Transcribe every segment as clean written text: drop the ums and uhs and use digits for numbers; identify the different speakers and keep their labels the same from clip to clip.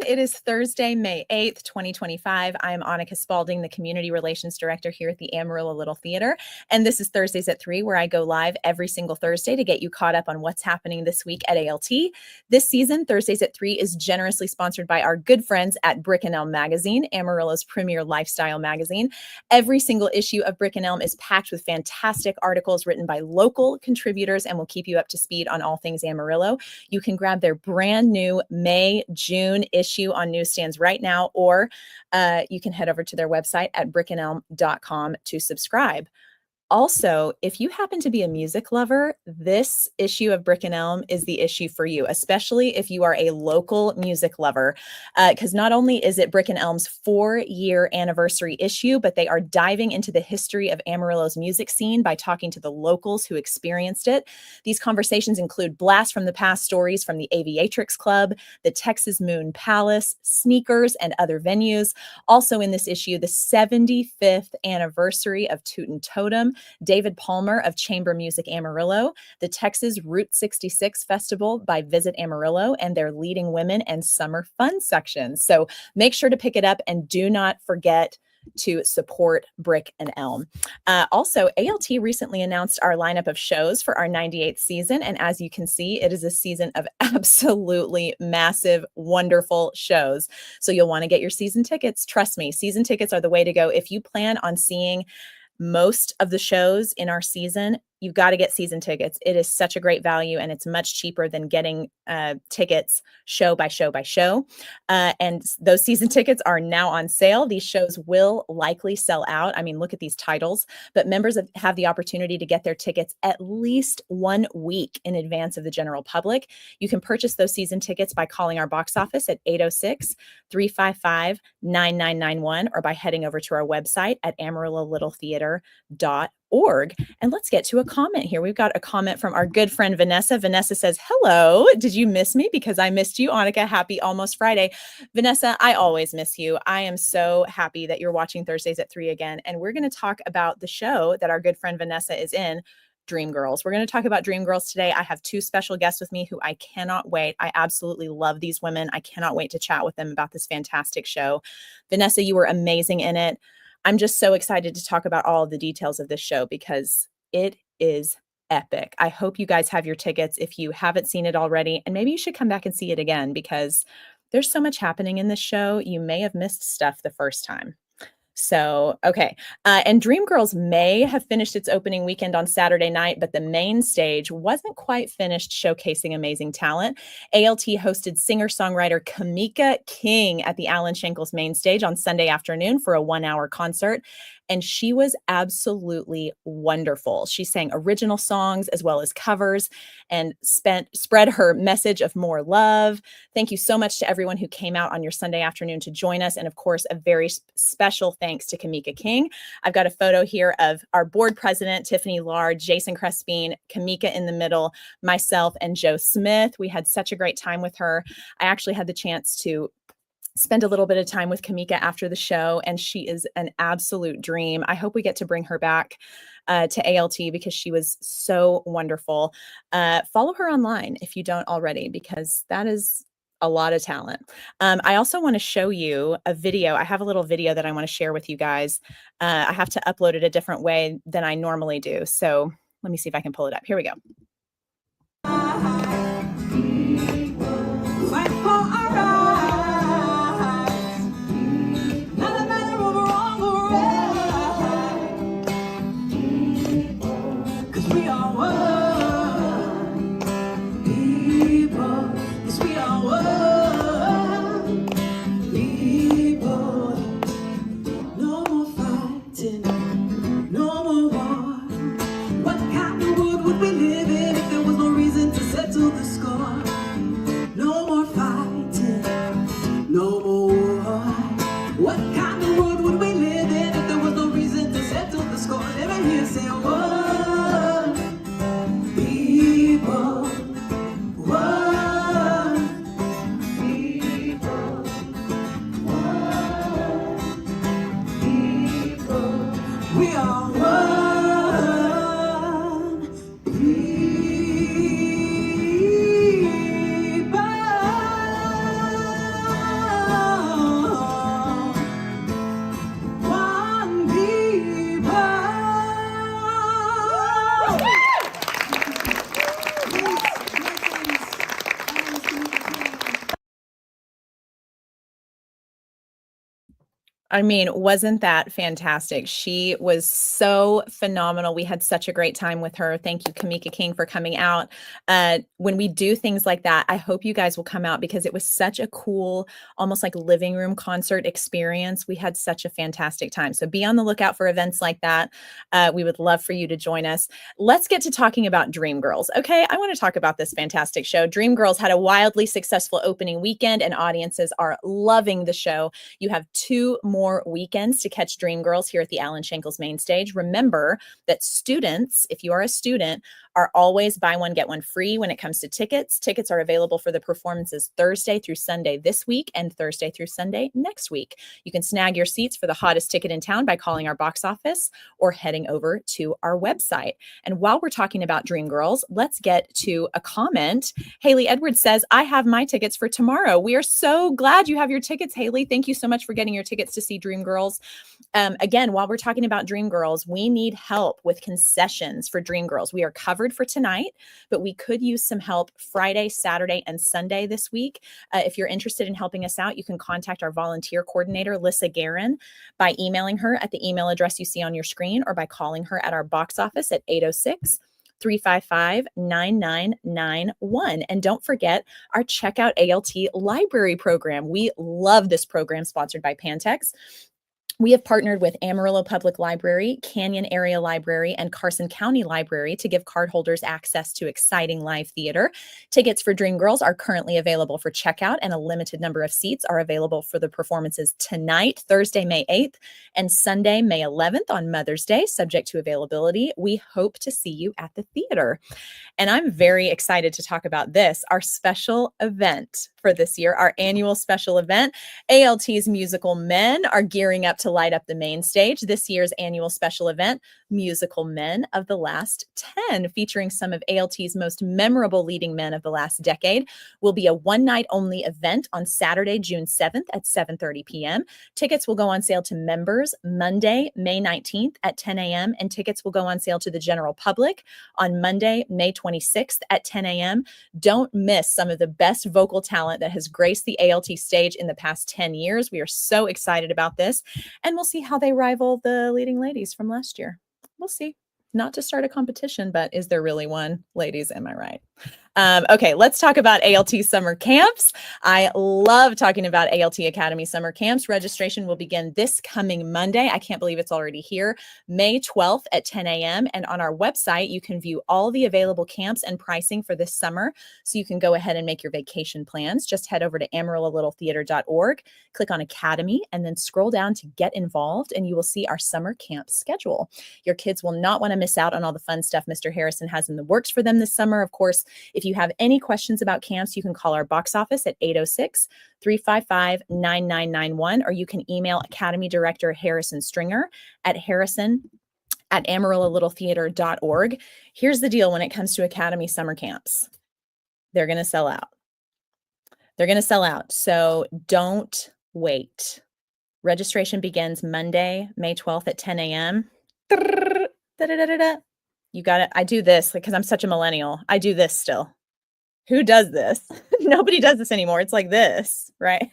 Speaker 1: It is Thursday, May 8th, 2025. I'm Annika Spalding, the Community Relations Director here at the Amarillo Little Theater. And this is Thursdays at 3, where I go live every single Thursday to get you caught up on what's happening this week at ALT. This season, Thursdays at 3 is generously sponsored by our good friends at Brick and Elm Magazine, Amarillo's premier lifestyle magazine. Every single issue of Brick and Elm is packed with fantastic articles written by local contributors and will keep you up to speed on all things Amarillo. You can grab their brand new May-June issue on newsstands right now, or you can head over to their website at brickandelm.com to subscribe. Also, if you happen to be a music lover, this issue of Brick and Elm is the issue for you, especially if you are a local music lover, because not only is it Brick and Elm's 4-year anniversary issue, but they are diving into the history of Amarillo's music scene by talking to the locals who experienced it. These conversations include blast from the past stories from the Aviatrix Club, the Texas Moon Palace, sneakers, and other venues. Also in this issue, the 75th anniversary of Tootin' Totem, David Palmer of Chamber Music Amarillo, the Texas Route 66 Festival by Visit Amarillo, and their Leading Women and Summer Fun sections. So make sure to pick it up and do not forget to support Brick and Elm. Also, ALT recently announced our lineup of shows for our 98th season. And as you can see, it is a season of absolutely massive, wonderful shows. So you'll want to get your season tickets. Trust me, season tickets are the way to go. If you plan on seeing most of the shows in our season, you've got to get season tickets. It is such a great value, and it's much cheaper than getting tickets show by show by show. And those season tickets are now on sale. These shows will likely sell out. I mean, look at these titles, but members have the opportunity to get their tickets at least 1 week in advance of the general public. You can purchase those season tickets by calling our box office at 806-355-9991 or by heading over to our website at amarillolittletheater.org. And let's get to a comment here. We've got a comment from our good friend Vanessa. Vanessa says, hello, did you miss me? Because I missed you, Annika. Happy almost Friday. Vanessa, I always miss you. I am so happy that you're watching Thursdays at 3 again. And we're going to talk about the show that our good friend Vanessa is in, Dreamgirls. We're going to talk about Dreamgirls today. I have 2 special guests with me who I cannot wait. I absolutely love these women. I cannot wait to chat with them about this fantastic show. Vanessa, you were amazing in it. I'm just so excited to talk about all of the details of this show because it is epic. I hope you guys have your tickets if you haven't seen it already, and maybe you should come back and see it again because there's so much happening in this show. You may have missed stuff the first time. So, okay. And Dreamgirls may have finished its opening weekend on Saturday night, but the main stage wasn't quite finished showcasing amazing talent. ALT hosted singer-songwriter Kamika King at the Alan Shankles main stage on Sunday afternoon for a 1-hour concert. And she was absolutely wonderful. She sang original songs as well as covers and spread her message of more love. Thank you so much to everyone who came out on your Sunday afternoon to join us. And of course, a very special thanks to Kamika King. I've got a photo here of our board president, Tiffany Lard, Jason Crespine, Kamika in the middle, myself, and Joe Smith. We had such a great time with her. I actually had the chance to spend a little bit of time with Kamika after the show, and she is an absolute dream. I hope we get to bring her back to ALT because she was so wonderful. Follow her online if you don't already, because that is a lot of talent. I also want to show you a video. I have a little video that I want to share with you guys. I have to upload it a different way than I normally do. So let me see if I can pull it up. Here we go. Fight for our rights. Not a matter of wrong or right. 'Cause we are one. People, 'cause we are one. People, no more fighting, no more war. What kind of world would we live in if there was no reason to settle the score? No more fighting, no more war. What kind of world would we live in if there was no reason to settle the score? Let me hear you say one. People, one. People, one. People, we are one. People. I mean, wasn't that fantastic? She was so phenomenal. We had such a great time with her. Thank you, Kamika King, for coming out. When we do things like that, I hope you guys will come out because it was such a cool, almost like living room concert experience. We had such a fantastic time. So be on the lookout for events like that. We would love for you to join us. Let's get to talking about Dreamgirls. Okay, I want to talk about this fantastic show. Dreamgirls had a wildly successful opening weekend, and audiences are loving the show. You have 2 more weekends to catch Dreamgirls here at the Alan Shankles main stage. Remember that students, if you are a student, are always buy one, get one free when it comes to tickets. Tickets are available for the performances Thursday through Sunday this week and Thursday through Sunday next week. You can snag your seats for the hottest ticket in town by calling our box office or heading over to our website. And while we're talking about Dreamgirls, let's get to a comment. Haley Edwards says, I have my tickets for tomorrow. We are so glad you have your tickets, Haley. Thank you so much for getting your tickets to see Dreamgirls. Again, while we're talking about Dreamgirls, we need help with concessions for Dreamgirls. We are covered for tonight, but we could use some help Friday, Saturday, and Sunday this week. If you're interested in helping us out, you can contact our volunteer coordinator, Lissa Guerin, by emailing her at the email address you see on your screen or by calling her at our box office at 806 355 9991. And don't forget our Checkout ALT library program. We love this program sponsored by Pantex. We have partnered with Amarillo Public Library, Canyon Area Library, and Carson County Library to give cardholders access to exciting live theater. Tickets for Dreamgirls are currently available for checkout, and a limited number of seats are available for the performances tonight, Thursday, May 8th, and Sunday, May 11th on Mother's Day, subject to availability. We hope to see you at the theater. And I'm very excited to talk about this, our special event for this year, our annual special event. ALT's Musical Men are gearing up to light up the main stage. This year's annual special event, Musical Men of the Last 10, featuring some of ALT's most memorable leading men of the last decade, will be a one-night only event on Saturday, June 7th at 7:30 p.m. Tickets will go on sale to members Monday, May 19th at 10 a.m., and tickets will go on sale to the general public on Monday, May 26th at 10 a.m. Don't miss some of the best vocal talent that has graced the ALT stage in the past 10 years. We are so excited about this, and we'll see how they rival the leading ladies from last year. We'll see. Not to start a competition, but is there really one? Ladies, am I right? Okay, let's talk about ALT summer camps. I love talking about ALT Academy summer camps. Registration will begin this coming Monday. I can't believe it's already here, May 12th at 10 a.m. And on our website, you can view all the available camps and pricing for this summer. So you can go ahead and make your vacation plans. Just head over to AmarilloLittleTheater.org, click on Academy, and then scroll down to get involved, and you will see our summer camp schedule. Your kids will not want to miss out on all the fun stuff Mr. Harrison has in the works for them this summer. Of course, if you have any questions about camps, you can call our box office at 806 355 9991, or you can email Academy Director Harrison Stringer at harrison@AmarilloLittleTheater.org. Here's the deal when it comes to Academy summer camps. They're going to sell out. They're going to sell out. So don't wait. Registration begins Monday, May 12th at 10 a.m. You got it. I do this because I'm such a millennial. I do this still. Who does this? Nobody does this anymore. It's like this, right?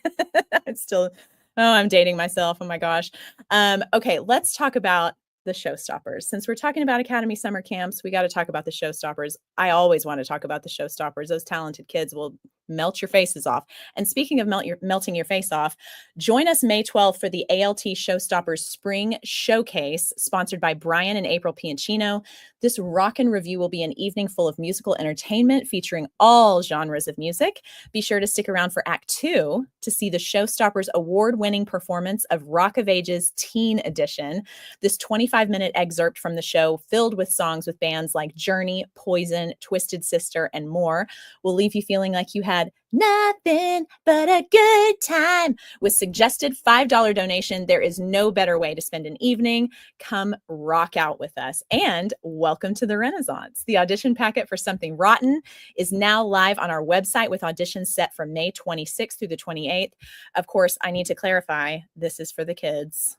Speaker 1: It's still, oh, I'm dating myself. Oh my gosh. Okay, let's talk about the showstoppers. Since we're talking about Academy summer camps, we got to talk about the showstoppers. I always want to talk about the showstoppers. Those talented kids will melt your faces off. And speaking of melting your face off, join us May 12th for the ALT Showstoppers Spring Showcase, sponsored by Brian and April Piancino. This rockin' review will be an evening full of musical entertainment featuring all genres of music. Be sure to stick around for Act 2 to see the Showstoppers award-winning performance of Rock of Ages Teen Edition. This 25-minute excerpt from the show, filled with songs with bands like Journey, Poison, Twisted Sister, and more, will leave you feeling like you had nothing but a good time. With suggested $5 donation, there is no better way to spend an evening. Come rock out with us. And welcome to the Renaissance. The audition packet for Something Rotten is now live on our website with auditions set from May 26th through the 28th. Of course, I need to clarify, this is for the kids.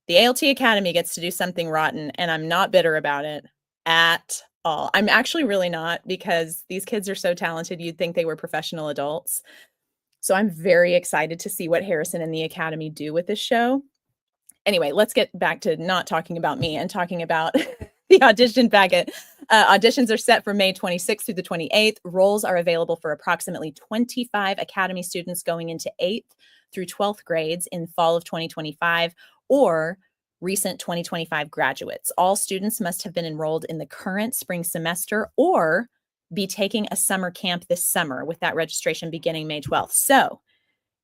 Speaker 1: The ALT Academy gets to do Something Rotten, and I'm not bitter about it at all. I'm actually really not, because these kids are so talented. You'd think they were professional adults. So I'm very excited to see what Harrison and the Academy do with this show. Anyway, let's get back to not talking about me and talking about the audition packet. Auditions are set for May 26th through the 28th. Roles are available for approximately 25 Academy students going into 8th through 12th grades in fall of 2025 or recent 2025 graduates. All students must have been enrolled in the current spring semester or be taking a summer camp this summer, with that registration beginning May 12th. So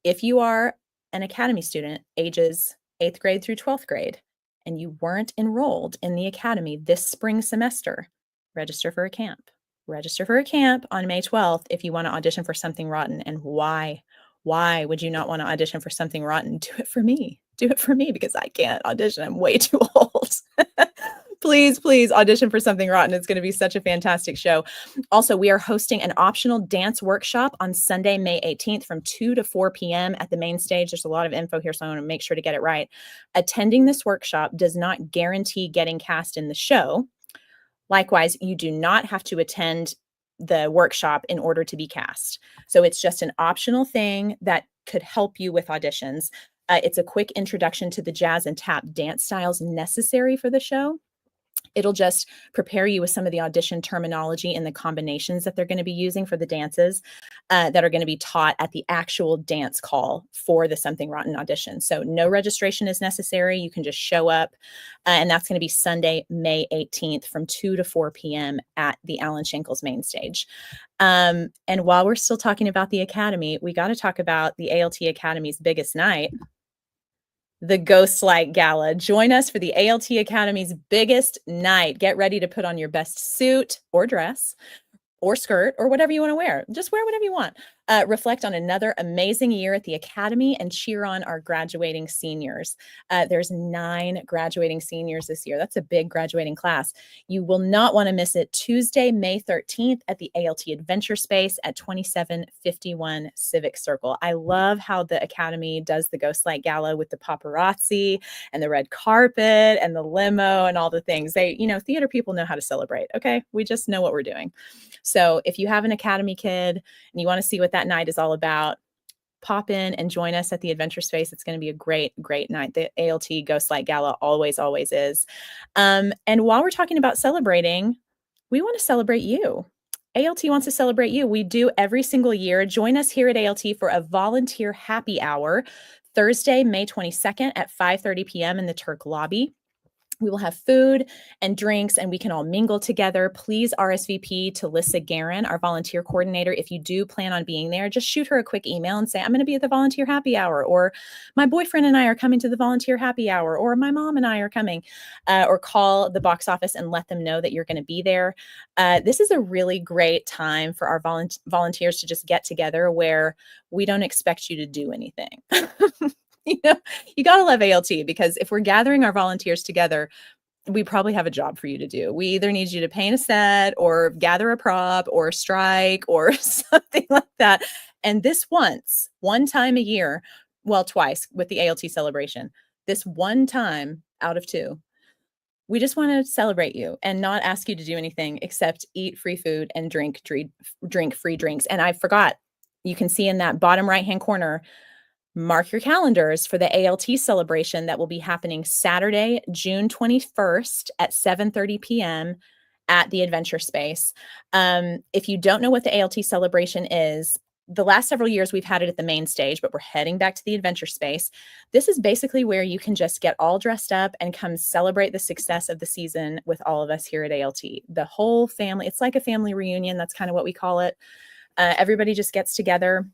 Speaker 1: if you are an Academy student ages 8th grade through 12th grade and you weren't enrolled in the Academy this spring semester, register for a camp. Register for a camp on May 12th if you want to audition for Something Rotten. And why? Why would you not want to audition for Something Rotten? Do it for me. Do it for me, because I can't audition. I'm way too old. Please, please audition for Something Rotten. It's going to be such a fantastic show. Also, we are hosting an optional dance workshop on Sunday, May 18th from 2 to 4 p.m. at the main stage. There's a lot of info here, so I want to make sure to get it right. Attending this workshop does not guarantee getting cast in the show. Likewise, you do not have to attend the workshop in order to be cast. So it's just an optional thing that could help you with auditions. It's a quick introduction to the jazz and tap dance styles necessary for the show. It'll just prepare you with some of the audition terminology and the combinations that they're going to be using for the dances that are going to be taught at the actual dance call for the Something Rotten audition. So no registration is necessary. You can just show up. And that's going to be Sunday, May 18th from 2 to 4 p.m. at the Alan Schenkel's main stage. And while we're still talking about the Academy, we got to talk about the ALT Academy's biggest night, the Ghostlight Gala. Join us for the ALT Academy's biggest night. Get ready to put on your best suit or dress or skirt or whatever you want to wear. Just wear whatever you want. Reflect on another amazing year at the Academy and cheer on our graduating seniors. There's 9 graduating seniors this year. That's a big graduating class. You will not want to miss it. Tuesday, May 13th at the ALT Adventure Space at 2751 Civic Circle. I love how the Academy does the Ghostlight Gala with the paparazzi and the red carpet and the limo and all the things. They, theater people know how to celebrate. Okay. We just know what we're doing. So if you have an Academy kid and you want to see what that night is all about, pop in and join us at the Adventure Space. It's going to be a great, great night. The ALT Ghostlight Gala always, always is. And while we're talking about celebrating, we want to celebrate you. ALT wants to celebrate you. We do every single year. Join us here at ALT for a volunteer happy hour, Thursday, May 22nd at 5:30 p.m. in the Turk lobby. We will have food and drinks and we can all mingle together. Please RSVP to Lissa Guerin, our volunteer coordinator. If you do plan on being there, just shoot her a quick email and say, I'm going to be at the volunteer happy hour, or my boyfriend and I are coming to the volunteer happy hour, or my mom and I are coming, or call the box office and let them know that you're going to be there. This is a really great time for our volunteers to just get together where we don't expect you to do anything. You got to love ALT, because if we're gathering our volunteers together, we probably have a job for you to do. We either need you to paint a set or gather a prop or strike or something like that. And this one time a year, well, twice with the ALT celebration, this one time out of 2, we just want to celebrate you and not ask you to do anything except eat free food and drink free drinks. And I forgot, you can see in that bottom right-hand corner, mark your calendars for the ALT celebration that will be happening Saturday, June 21st at 7:30 p.m. at the Adventure Space. If you don't know what the ALT celebration is, the last several years we've had it at the main stage, but we're heading back to the Adventure Space. This is basically where you can just get all dressed up and come celebrate the success of the season with all of us here at ALT. The whole family, it's like a family reunion. That's kind of what we call it. Everybody just gets together.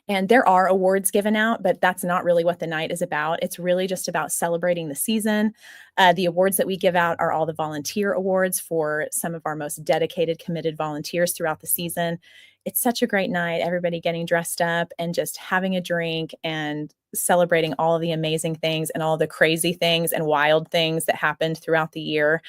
Speaker 1: And there are awards given out, but that's not really what the night is about. It's really just about celebrating the season. The awards that we give out are all the volunteer awards for some of our most dedicated, committed volunteers throughout the season. It's such a great night, everybody getting dressed up and just having a drink and celebrating all of the amazing things and all the crazy things and wild things that happened throughout the year,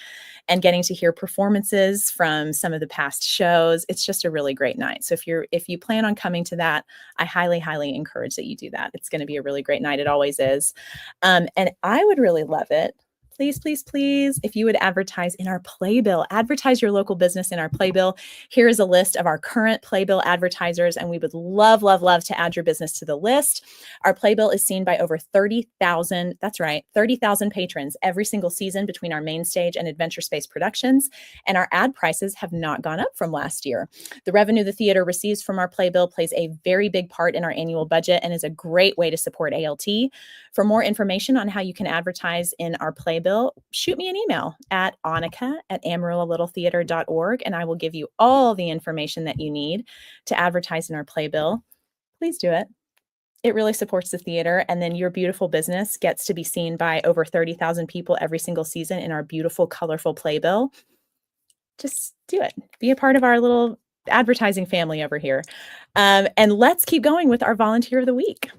Speaker 1: and getting to hear performances from some of the past shows. It's just a really great night. So if you plan on coming to that, I highly, highly encourage that you do that. It's going to be a really great night. It always is. And I would really love it please, please, please, if you would advertise in our playbill, advertise your local business in our playbill. Here is a list of our current playbill advertisers, and we would love, love, love to add your business to the list. Our playbill is seen by over 30,000, that's right, 30,000 patrons every single season between our main stage and Adventure Space productions, and our ad prices have not gone up from last year. The revenue the theater receives from our playbill plays a very big part in our annual budget and is a great way to support ALT. For more information on how you can advertise in our playbill, shoot me an email at Annika@AmarilloLittleTheater.org, and I will give you all the information that you need to advertise in our playbill. Please do it. It really supports the theater, and then your beautiful business gets to be seen by over 30,000 people every single season in our beautiful, colorful playbill. Just do it. Be a part of our little advertising family over here. And let's keep going with our volunteer of the week.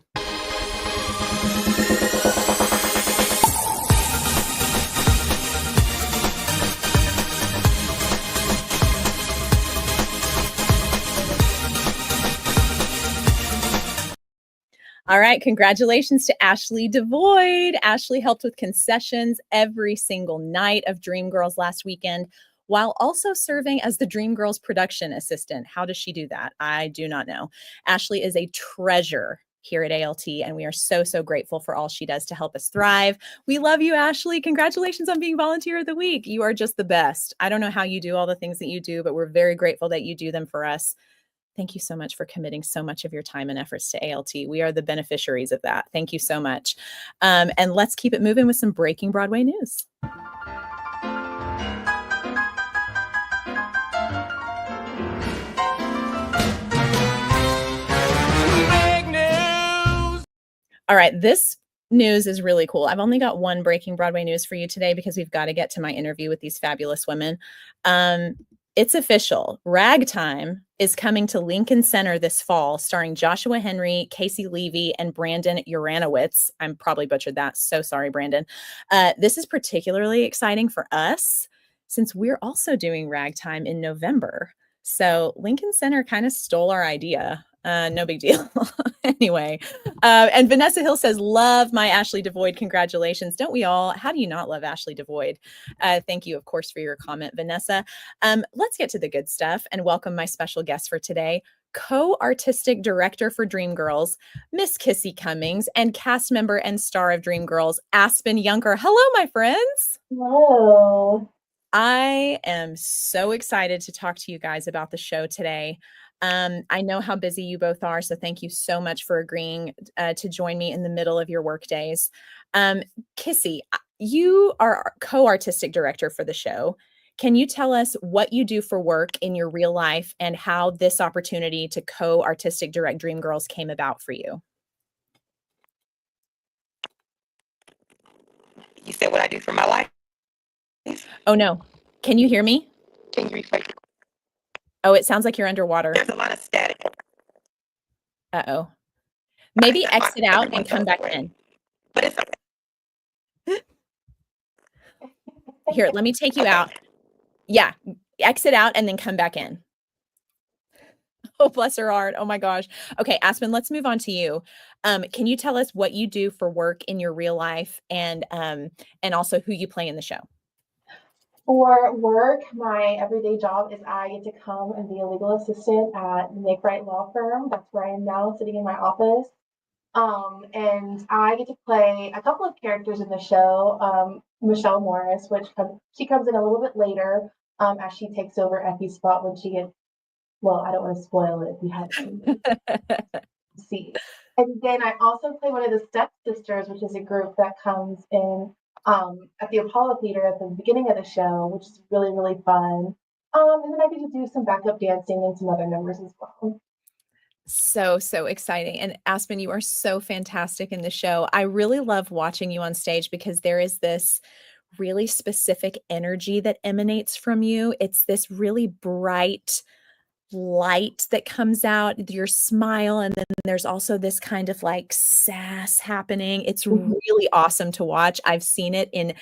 Speaker 1: All right, congratulations to Ashley Devoid. Ashley helped with concessions every single night of Dreamgirls last weekend, while also serving as the Dreamgirls production assistant. How does she do that? I do not know. Ashley is a treasure here at ALT, and we are so, so grateful for all she does to help us thrive. We love you, Ashley. Congratulations on being Volunteer of the Week. You are just the best. I don't know how you do all the things that you do, but we're very grateful that you do them for us. Thank you so much for committing so much of your time and efforts to ALT. We are the beneficiaries of that. Thank you so much. And let's keep it moving with some breaking Broadway news. All right, this news is really cool. I've only got one breaking Broadway news for you today because we've got to get to my interview with these fabulous women. It's official. Ragtime is coming to Lincoln Center this fall, starring Joshua Henry, Casey Levy, and Brandon Uranowitz. I'm probably butchered that. So sorry, Brandon. This is particularly exciting for us since we're also doing Ragtime in November. So Lincoln Center kind of stole our idea. No big deal. Anyway, and Vanessa Hill says, love my Ashley Devoid. Congratulations. Don't we all? How do you not love Ashley Devoid? Thank you, of course, for your comment, Vanessa. Let's get to the good stuff and welcome my special guest for today, Co-Artistic Director for Dreamgirls, Miss Kissey Cummings, and cast member and star of Dreamgirls, Aspen Younker. Hello, my friends.
Speaker 2: Hello.
Speaker 1: I am so excited to talk to you guys about the show today. I know how busy you both are, so thank you so much for agreeing to join me in the middle of your work days. Kissey, you are co-artistic director for the show. Can you tell us what you do for work in your real life and how this opportunity to co-artistic direct Dreamgirls came about for you?
Speaker 3: You said what I do for my life?
Speaker 1: Oh, no. Can you hear me?
Speaker 3: Can you repeat?
Speaker 1: Oh, it sounds like you're underwater.
Speaker 3: There's a lot of static.
Speaker 1: Uh-oh. Maybe exit out and come back in.
Speaker 3: But it's okay.
Speaker 1: Here, let me take you out. Yeah, exit out and then come back in. Oh, bless her heart. Oh my gosh. Okay, Aspen, let's move on to you. Can you tell us what you do for work in your real life and also who you play in the show?
Speaker 2: For work, my everyday job is I get to come and be a legal assistant at Nick Wright Law Firm. That's where I am now, sitting in my office. And I get to play a couple of characters in the show. Michelle Morris, she comes in a little bit later as she takes over Effie's spot when she gets, well, I don't want to spoil it if you haven't seen. And then I also play one of the stepsisters, which is a group that comes in at the Apollo Theater at the beginning of the show, which is really, really fun. And then I get to do some backup dancing and some other numbers as well.
Speaker 1: So exciting. And Aspen, you are so fantastic in the show. I really love watching you on stage because there is this really specific energy that emanates from you. It's this really bright light that comes out, your smile, and then there's also this kind of like sass happening. It's really awesome to watch. I've seen it in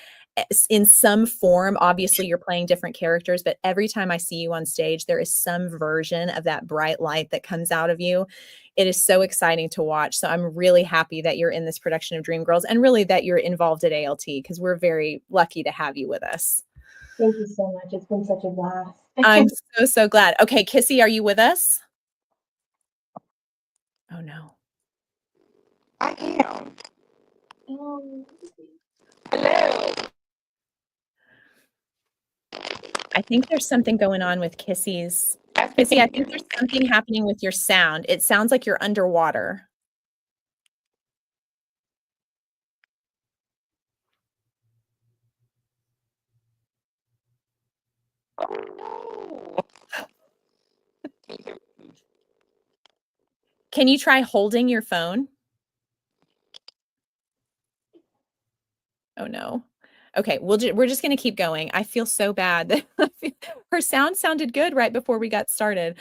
Speaker 1: in some form. Obviously, you're playing different characters, but every time I see you on stage, there is some version of that bright light that comes out of you. It is so exciting to watch. So I'm really happy that you're in this production of Dreamgirls, and really that you're involved at ALT, because we're very lucky to have you with us.
Speaker 2: Thank you so much. It's been such a blast.
Speaker 1: I'm so glad. Okay, Kissey, are you with us? Oh no.
Speaker 3: I am.
Speaker 2: Um,
Speaker 3: Hello.
Speaker 1: I think there's something going on with Kissey's. Kissey, I think there's something happening with your sound. It sounds like you're underwater.
Speaker 3: Oh no.
Speaker 1: Can you try holding your phone? Oh no. Okay, we're just going to keep going. I feel so bad. Her sound sounded good right before we got started.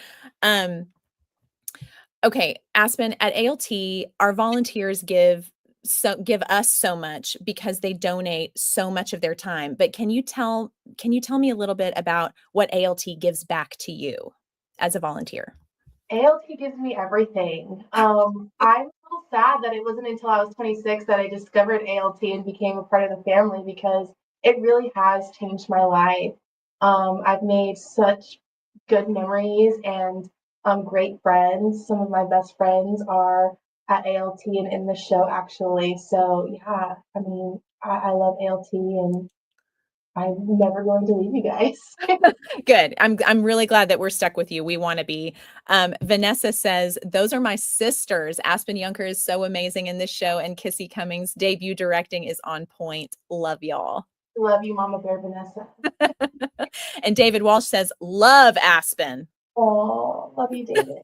Speaker 1: Okay, Aspen, at ALT, our volunteers give us so much because they donate so much of their time. But can you tell me a little bit about what ALT gives back to you as a volunteer?
Speaker 2: ALT gives me everything. I'm a little sad that it wasn't until I was 26 that I discovered ALT and became a part of the family, because it really has changed my life. I've made such good memories and great friends. Some of my best friends are at ALT and in the show, actually. So, yeah, I mean, I love ALT, and I'm never going to leave you guys.
Speaker 1: Good. I'm really glad that we're stuck with you. We want to be. Vanessa says, those are my sisters. Aspen Younker is so amazing in this show, and Kissey Cummings' debut directing is on point. Love y'all.
Speaker 2: Love you, Mama Bear Vanessa.
Speaker 1: And David Walsh says, love Aspen.
Speaker 2: Oh, love you, David.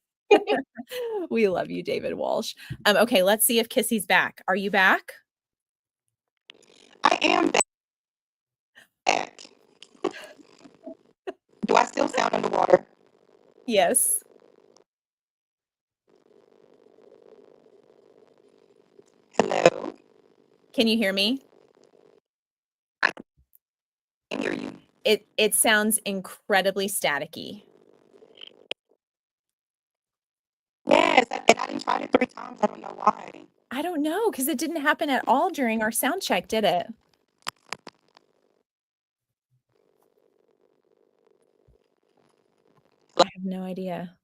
Speaker 1: We love you, David Walsh. Okay, let's see if Kissey's back. Are you back?
Speaker 3: I am back. Do I still sound underwater?
Speaker 1: Yes.
Speaker 3: Hello.
Speaker 1: Can you hear me?
Speaker 3: I can hear you.
Speaker 1: It sounds incredibly staticky.
Speaker 3: Yes, and I didn't try it 3 times. I don't know why.
Speaker 1: I don't know, because it didn't happen at all during our sound check, did it? I have no idea.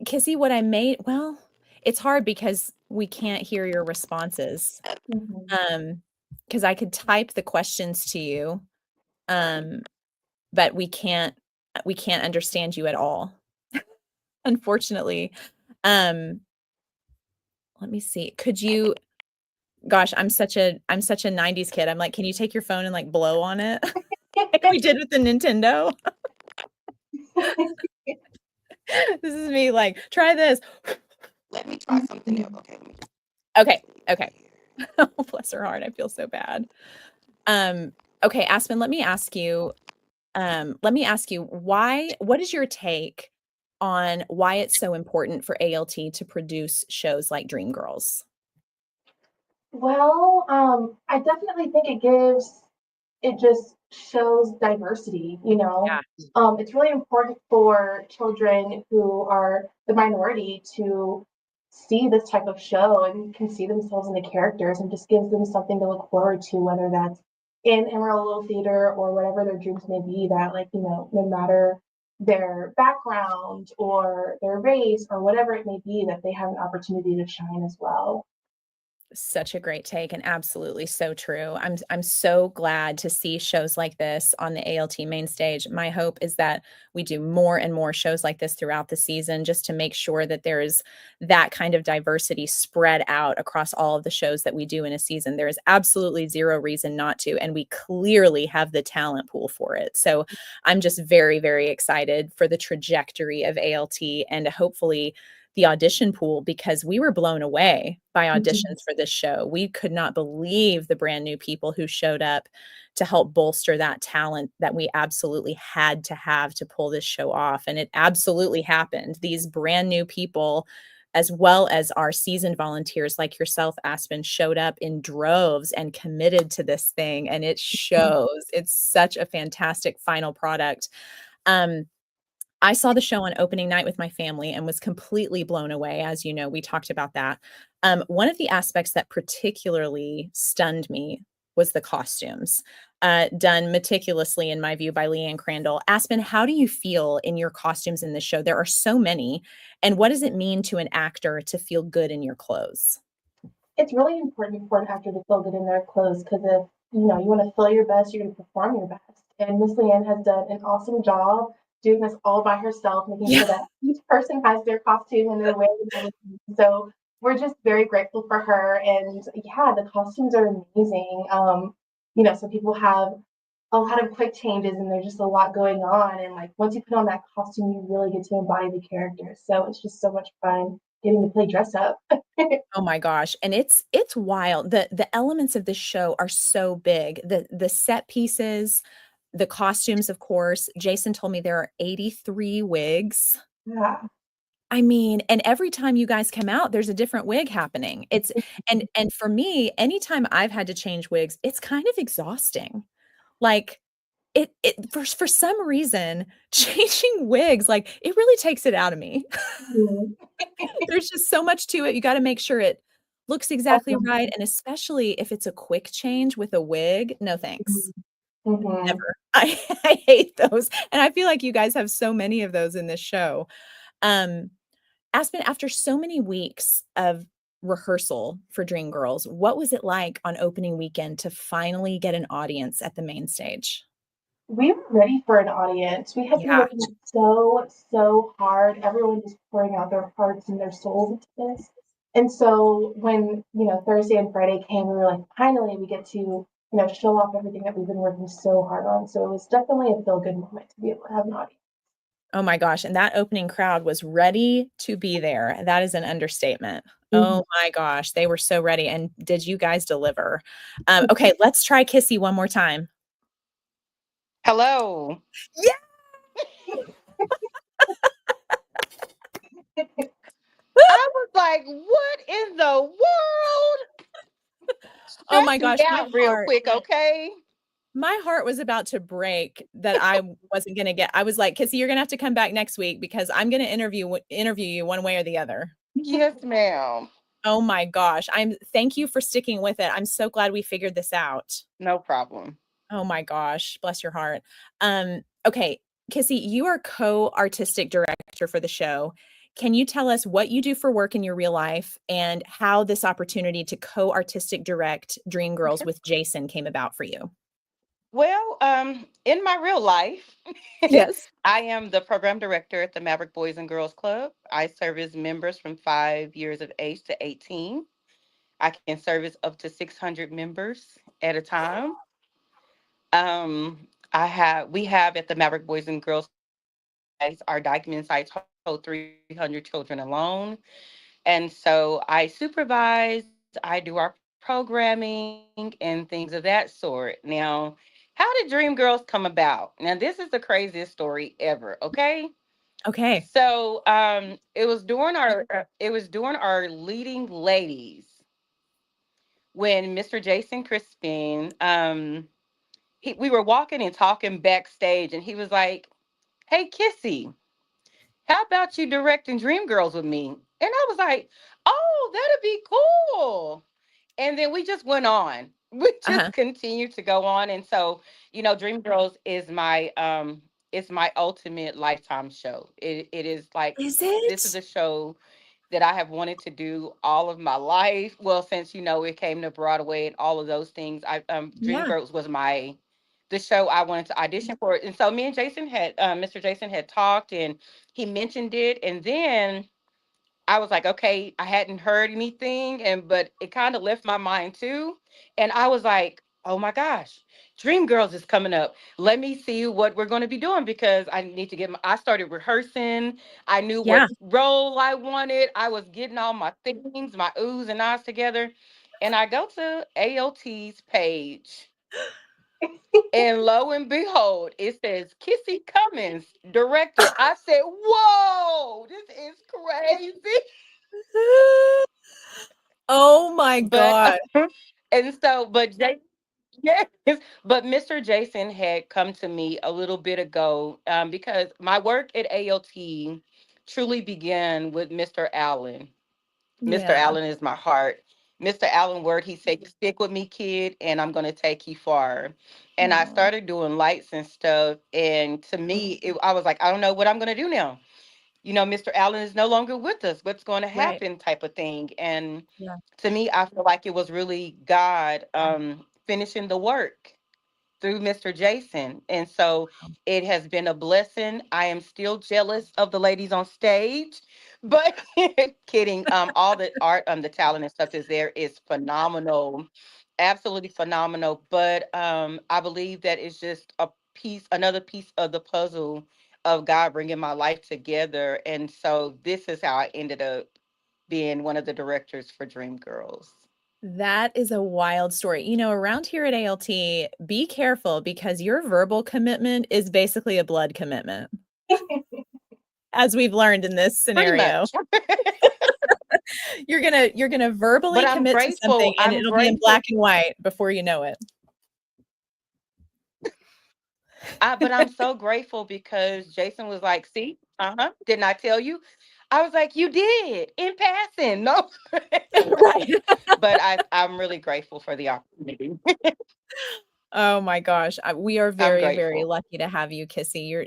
Speaker 1: Kissey, what I made, well, it's hard because we can't hear your responses. Because I could type the questions to you, but we can't understand you at all, unfortunately. Let me see. Could you, gosh, I'm such a 90s kid. I'm like, can you take your phone and like blow on it? Like we did with the Nintendo. This is me like, try this.
Speaker 3: Let me try something else. Okay.
Speaker 1: Okay. Oh, bless her heart. I feel so bad. Okay, Aspen, let me ask you what is your take on why it's so important for ALT to produce shows like Dreamgirls?
Speaker 2: Well, I definitely think it just shows diversity, you know.
Speaker 1: Yeah.
Speaker 2: It's really important for children who are the minority to see this type of show and can see themselves in the characters, and just gives them something to look forward to, whether that's in Amarillo Little Theater or whatever their dreams may be, that, like, you know, no matter their background or their race or whatever it may be, that they have an opportunity to shine as well.
Speaker 1: Such a great take, and absolutely so true. I'm so glad to see shows like this on the ALT main stage. My hope is that we do more and more shows like this throughout the season, just to make sure that there is that kind of diversity spread out across all of the shows that we do in a season. There is absolutely zero reason not to, and we clearly have the talent pool for it. So I'm just very, very excited for the trajectory of ALT, and hopefully the audition pool, because we were blown away by auditions for this show. We could not believe the brand new people who showed up to help bolster that talent that we absolutely had to have to pull this show off. And it absolutely happened. These brand new people as well as our seasoned volunteers like yourself, Aspen, showed up in droves and committed to this thing, and it shows. It's such a fantastic final product. Um, I saw the show on opening night with my family and was completely blown away. As you know, we talked about that. One of the aspects that particularly stunned me was the costumes, done meticulously, in my view, by Leanne Crandall. Aspen, how do you feel in your costumes in this show? There are so many. And what does it mean to an actor to feel good in your clothes?
Speaker 2: It's really important for an actor to feel good in their clothes because if you know you want to feel your best, you're going to perform your best. And Miss Leanne has done an awesome job doing this all by herself, making
Speaker 1: Yeah.
Speaker 2: sure that each person has their costume and their wig and everything. So we're just very grateful for her. And yeah, the costumes are amazing. So people have a lot of quick changes and there's just a lot going on. And like once you put on that costume, you really get to embody the character. So it's just so much fun getting to play dress up.
Speaker 1: Oh my gosh, and it's wild. The elements of this show are so big. The set pieces, the costumes, of course. Jason told me there are 83 wigs.
Speaker 2: Yeah.
Speaker 1: I mean, and every time you guys come out, there's a different wig happening. It's and for me, anytime I've had to change wigs, it's kind of exhausting. Like it for some reason, changing wigs, like it really takes it out of me.
Speaker 2: Mhm.
Speaker 1: There's just so much to it. You gotta make sure it looks exactly right, and especially if it's a quick change with a wig, no thanks.
Speaker 2: Mhm.
Speaker 1: Never. I hate those, and I feel like you guys have so many of those in this show. Um, Aspen, after so many weeks of rehearsal for Dreamgirls, what was it like on opening weekend to finally get an audience at the main stage?
Speaker 2: We were ready for an audience. We had been
Speaker 1: Yeah.
Speaker 2: working so hard. Everyone was pouring out their hearts and their souls into this. And so when, Thursday and Friday came, we were like, finally we get to, show off everything that we've been working so hard on. So it was definitely a feel good moment to be able to have an audience.
Speaker 1: Oh my gosh, and that opening crowd was ready to be there. That is an understatement.
Speaker 2: Mhm.
Speaker 1: Oh my gosh, they were so ready, and did you guys deliver? Okay, let's try Kissy one more time.
Speaker 3: Hello.
Speaker 1: Yeah.
Speaker 3: I was like, what in the world?
Speaker 1: Oh my
Speaker 3: Stress me
Speaker 1: gosh,
Speaker 3: out real quick, okay?
Speaker 1: my heart was about to break that I wasn't gonna get. I was like, "Kissy, you're gonna have to come back next week because I'm gonna interview you one way or the other."
Speaker 3: Yes, ma'am.
Speaker 1: Oh my gosh, thank you for sticking with it. I'm so glad we figured this out.
Speaker 3: No problem.
Speaker 1: Oh my gosh, bless your heart. Okay, Kissy, you are co-artistic director for the show. Can you tell us what you do for work in your real life and how this opportunity to co-artistic direct Dreamgirls
Speaker 3: Okay.
Speaker 1: with Jason came about for you?
Speaker 3: Well, in my real life,
Speaker 1: Yes.
Speaker 3: I am the program director at the Maverick Boys and Girls Club. I service members from 5 years of age to 18. I can service up to 600 members at a time. We have at the Maverick Boys and Girls sites, our document sites hold 300 children alone. And so I supervise, I do our programming and things of that sort. Now, how did Dream Girls come about? Now, this is the craziest story ever, okay?
Speaker 1: Okay.
Speaker 3: So, it was during our leading ladies when Mr. Jason Crispin we were walking and talking backstage and he was like, "Hey Kissy, how about you directing Dreamgirls with me?" And I was like, "Oh, that'd be cool." And then we just went on. We
Speaker 1: Uh-huh.
Speaker 3: just continued to go on. And so, Dreamgirls is my ultimate lifetime show. It is like
Speaker 1: Is
Speaker 3: this is
Speaker 1: it?
Speaker 3: a show that I have wanted to do all of my life. Well, since it came to Broadway and all of those things, I
Speaker 1: Yeah.
Speaker 3: Dreamgirls was the show I wanted to audition for. And so me and Jason had Mr. Jason had talked and he mentioned it, and then I was like, okay, I hadn't heard anything, but it kind of left my mind too. And I was like, oh my gosh, Dreamgirls is coming up. Let me see what we're going to be doing because I need to I started rehearsing. I knew what
Speaker 1: Yeah.
Speaker 3: role I wanted. I was getting all my things, my oohs and ahs together. And I go to AOT's page, and lo and behold, it says Kissey Cummings, director. I said, whoa, this is crazy.
Speaker 1: Oh my
Speaker 3: But
Speaker 1: god.
Speaker 3: and so, but yes, but Mr. Jason had come to me a little bit ago because my work at ALT truly began with Mr. Allen. Mr.
Speaker 1: Yeah.
Speaker 3: Allen is my heart. Mr. Allen word, he said, "Stick with me, kid, and I'm gonna take you far." And I
Speaker 1: Oh,
Speaker 3: started doing lights and stuff. And to me, I was like, I don't know what I'm gonna do now. Mr. Allen is no longer with us. What's going to
Speaker 1: right.
Speaker 3: happen? Type of thing. And
Speaker 1: Yeah.
Speaker 3: to me, I feel like it was really God finishing the work through Mr. Jason. And so it has been a blessing. I am still jealous of the ladies on stage, but kidding. All the art, the talent and stuff is there is phenomenal. Absolutely phenomenal. But I believe that it's just another piece of the puzzle of God bringing my life together. And so this is how I ended up being one of the directors for Dreamgirls.
Speaker 1: That is a wild story. Around here at ALT, be careful because your verbal commitment is basically a blood commitment, as we've learned in this
Speaker 3: Pretty
Speaker 1: scenario.
Speaker 3: much.
Speaker 1: You're gonna
Speaker 3: But
Speaker 1: verbally
Speaker 3: I'm
Speaker 1: commit to something
Speaker 3: grateful.
Speaker 1: and
Speaker 3: I'm
Speaker 1: it'll be in black
Speaker 3: grateful.
Speaker 1: and white before you know it.
Speaker 3: But I'm so grateful because Jason was like, "See, didn't I tell you?" I was like, "You did in passing, no."
Speaker 1: Right.
Speaker 3: But I'm really grateful for the opportunity.
Speaker 1: Oh my gosh. We are
Speaker 3: I'm
Speaker 1: very, very
Speaker 3: grateful.
Speaker 1: lucky to have you, Kissy.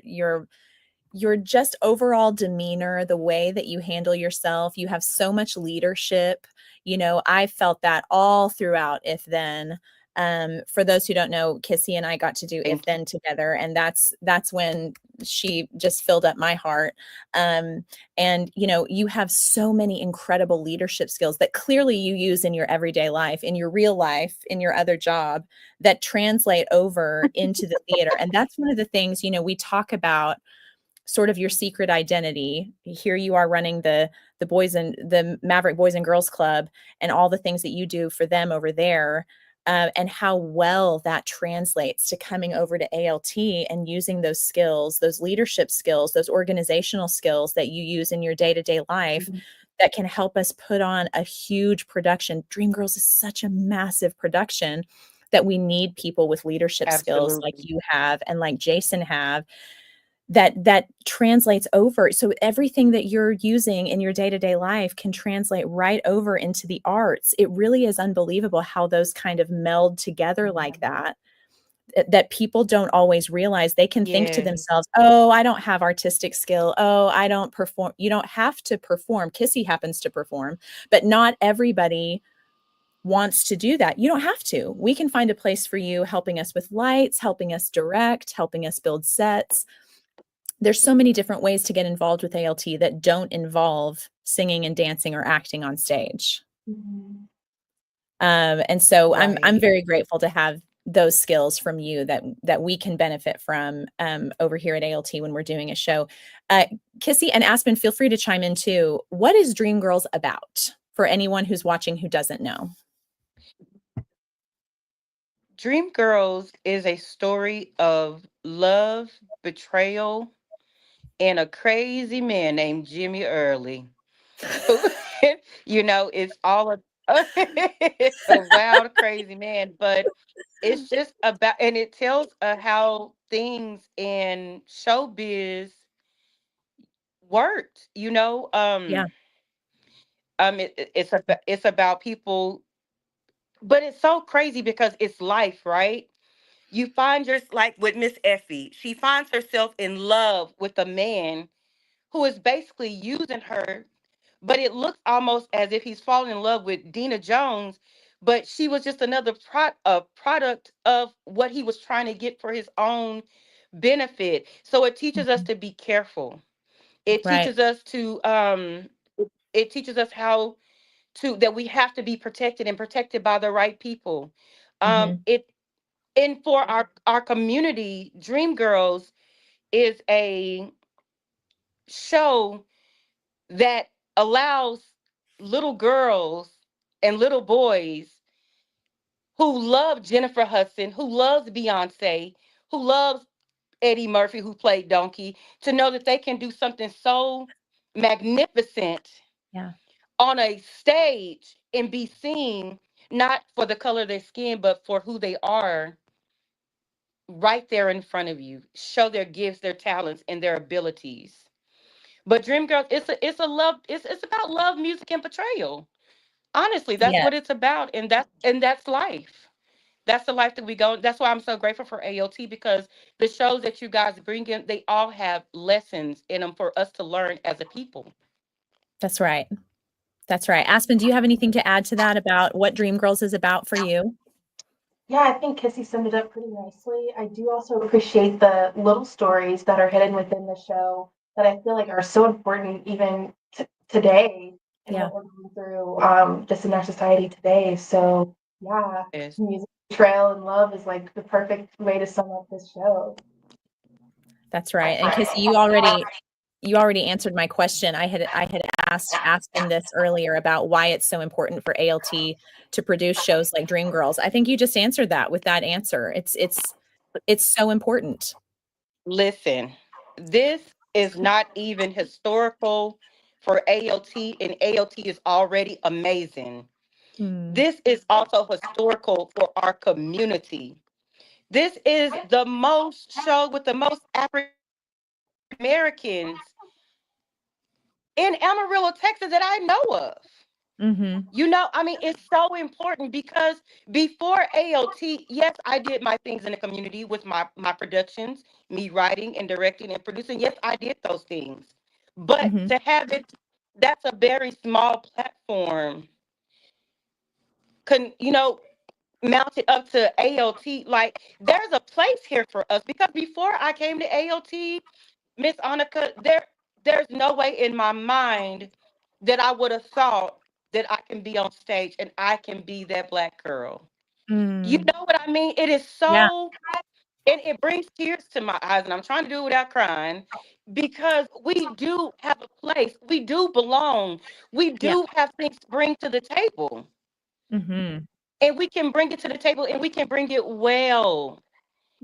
Speaker 1: Your just overall demeanor, the way that you handle yourself, you have so much leadership. I felt that all throughout If Then. For those who don't know, Kissy and I got to do If
Speaker 3: Thank you.
Speaker 1: Then together, and that's when she just filled up my heart. And you have so many incredible leadership skills that clearly you use in your everyday life, in your real life, in your other job, that translate over into the theater. And that's one of the things, we talk about sort of your secret identity. Here you are running the Maverick Boys and Girls Club and all the things that you do for them over there. And how well that translates to coming over to ALT and using those skills, those leadership skills, those organizational skills that you use in your day-to-day life
Speaker 3: Mhm.
Speaker 1: that can help us put on a huge production. Dreamgirls is such a massive production that we need people with leadership skills like
Speaker 3: Absolutely.
Speaker 1: you have and like Jason have, that translates over. So everything that you're using in your day-to-day life can translate right over into the arts. It really is unbelievable how those kind of meld together like that. That people don't always realize. They can think to
Speaker 3: Yes.
Speaker 1: themselves, "Oh, I don't have artistic skill. Oh, I don't perform." You don't have to perform. Kissy happens to perform, but not everybody wants to do that. You don't have to. We can find a place for you helping us with lights, helping us direct, helping us build sets. There's so many different ways to get involved with ALT that don't involve singing and dancing or acting on stage.
Speaker 2: Mhm.
Speaker 1: And so I'm
Speaker 3: Right.
Speaker 1: very grateful to have those skills from you that we can benefit from over here at ALT when we're doing a show. Uh, Kissy and Aspen, feel free to chime in too. What is Dreamgirls about for anyone who's watching who doesn't know?
Speaker 3: Dreamgirls is a story of love, betrayal, and a crazy man named Jimmy Early. Who, it's all a it's a wild, crazy man, but it's just about, and it tells how things in showbiz worked.
Speaker 1: Yeah.
Speaker 3: It's about people, but it's so crazy because it's life, right? You find like with Miss Effie, she finds herself in love with a man who is basically using her, but it looks almost as if he's falling in love with Dina Jones, but she was just another product of what he was trying to get for his own benefit. So it teaches us
Speaker 1: Mhm.
Speaker 3: to be careful. It
Speaker 1: Right.
Speaker 3: teaches us to it teaches us how to that we have to be protected and protected by the right people.
Speaker 1: Hmm.
Speaker 3: It and for our community, Dreamgirls is a show that allows little girls and little boys who love Jennifer Hudson, who loves Beyonce, who loves Eddie Murphy, who played Donkey, to know that they can do something so magnificent
Speaker 1: Yeah.
Speaker 3: on a stage and be seen not for the color of their skin, but for who they are right there in front of you. Show their gifts, their talents, and their abilities. But Dreamgirls, it's a love, it's about love, music, and portrayal. Honestly, that's
Speaker 1: Yeah,
Speaker 3: what it's about, and that's life. That's the life that we go. That's why I'm so grateful for AOT, because the shows that you guys bring in, they all have lessons in them for us to learn as a people.
Speaker 1: that's right. That's right. Aspen, do you have anything to add to that about what Dreamgirls is about for you?
Speaker 2: Yeah, I think Kissy summed it up pretty nicely. I do also appreciate the little stories that are hidden within the show that I feel like are so important even today and
Speaker 1: Yeah,
Speaker 2: what we're going through just in our society today. So, yeah,
Speaker 3: Yes.
Speaker 2: music, trail, and love is like the perfect way to sum up this show.
Speaker 1: that's right. And Kissy, you already answered my question. I had asked Aspen this earlier about why it's so important for ALT to produce shows like Dreamgirls. I think you just answered that with that answer. It's so important.
Speaker 3: Listen, this is not even historical for ALT, and ALT is already amazing.
Speaker 1: Mm,
Speaker 3: This is also historical for our community. This is the most show with the most African Americans in Amarillo, Texas that I know of.
Speaker 1: mm-hmm.
Speaker 3: I mean, it's so important because before AOT, yes, I did my things in the community with my productions, me writing and directing and producing. Yes, I did those things. But
Speaker 1: Mm-hmm.
Speaker 3: to have it, that's a very small platform. Can mounted up to AOT? Like, there's a place here for us, because before I came to AOT, Miss Annika, there's no way in my mind that I would have thought that I can be on stage and I can be that black girl. You
Speaker 1: Mm.
Speaker 3: know what I mean? It is
Speaker 1: Yeah,
Speaker 3: so, and it brings tears to my eyes, and I'm trying to do it without crying, because we do have a place. We do belong. We
Speaker 1: yeah.
Speaker 3: do have things to bring to the table.
Speaker 1: Mm-hmm.
Speaker 3: And we can bring it to the table, and we can bring it well.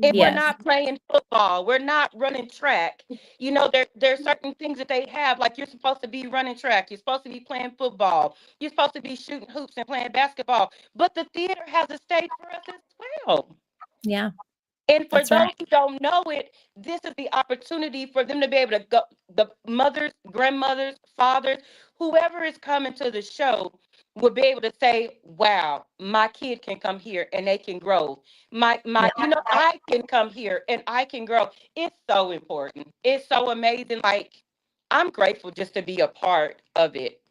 Speaker 3: If we're
Speaker 2: Yeah.
Speaker 1: Yes.
Speaker 3: not playing football, we're not running track. There's certain things that they have, like you're supposed to be running track, you're supposed to be playing football, you're supposed to be shooting hoops and playing basketball. But the theater has a stage for us as well.
Speaker 1: Yeah,
Speaker 3: And for
Speaker 1: that's right.
Speaker 3: those who don't know it, this is the opportunity for them to be able to go, the mothers, grandmothers, fathers, whoever is coming to the show will be able to say, wow, my kid can come here and they can grow.
Speaker 1: Yeah.
Speaker 3: I can come here and I can grow. It's so important. It's so amazing. Like, I'm grateful just to be a part of it.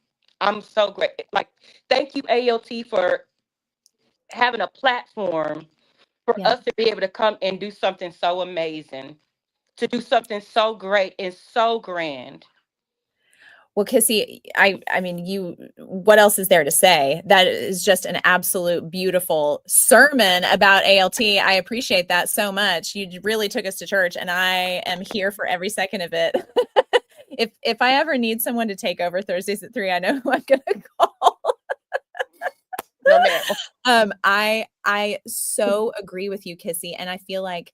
Speaker 3: I'm so great. Like, thank you, ALT, for having a platform for
Speaker 1: Yeah.
Speaker 3: us to be able to come and do something so amazing, to do something so great and so grand.
Speaker 1: Well, Kissy, I mean, what else is there to say? That is just an absolute beautiful sermon about ALT. I appreciate that so much. You really took us to church, and I am here for every second of it. If I ever need someone to take over Thursdays at 3, I know who I'm gonna call.
Speaker 3: No, ma'am.
Speaker 1: I so agree with you, Kissy, and I feel like